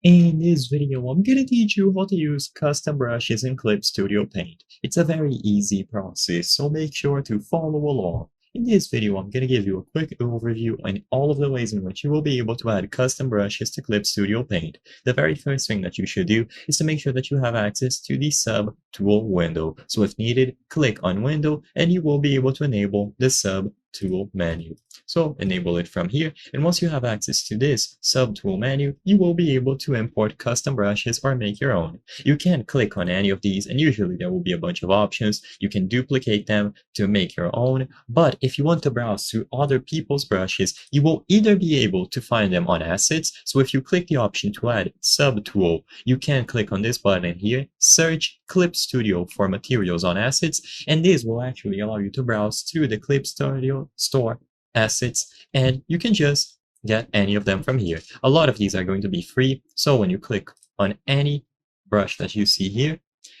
In this video, I'm gonna teach you how to use custom brushes in Clip Studio Paint. It's a very easy process, so make sure to follow along. In this video, I'm gonna give you a quick overview on all of the ways in which you will be able to add custom brushes to Clip Studio Paint. The very first thing that you should do is to make sure that you have access to the Sub Tool window. So if needed, click on Window and you will be able to enable the Sub Tool menu. So enable it from here, and once you have access to this subtool menu, you will be able to import custom brushes or make your own. You can click on any of these, and usually there will be a bunch of options. You can duplicate them to make your own, but if you want to browse through other people's brushes, you will either be able to find them on assets. So if you click the option to add subtool, you can click on this button here, search Clip Studio for materials on assets, and this will actually allow you to browse through the Clip Studio store assets, and you can just get any of them from here. A lot of these are going to be free, so when you click on any brush that you see here,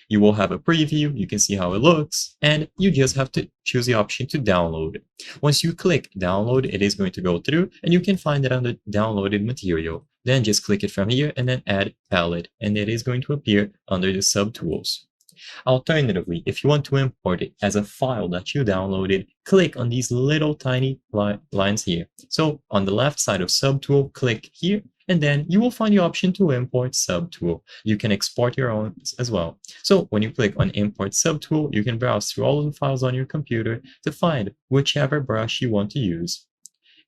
you will have a preview, you can see how it looks, and you just have to choose the option to download. Once you click download, it is going to go through, and you can find it under downloaded material. Then just click it from here and then add palette, and it is going to appear under the subtools. Alternatively, if you want to import it as a file that you downloaded, click on these little tiny lines here. So on the left side of Subtool, click here, and then you will find the option to import Subtool. You can export your own as well. So when you click on Import Subtool, you can browse through all of the files on your computer to find whichever brush you want to use.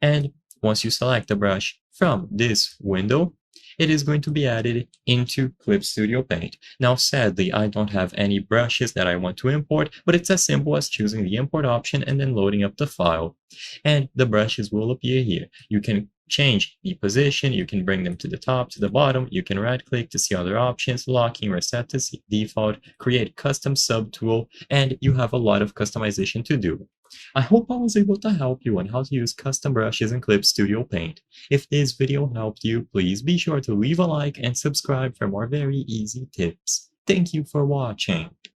And once you select the brush from this window, it is going to be added into Clip Studio Paint. Now, sadly, I don't have any brushes that I want to import, but it's as simple as choosing the import option and then loading up the file. And the brushes will appear here. You can change the position, you can bring them to the top, to the bottom, you can right click to see other options, locking, reset to default, create custom subtool, and you have a lot of customization to do. I hope I was able to help you on how to use custom brushes in Clip Studio Paint. If this video helped you, please be sure to leave a like and subscribe for more very easy tips. Thank you for watching.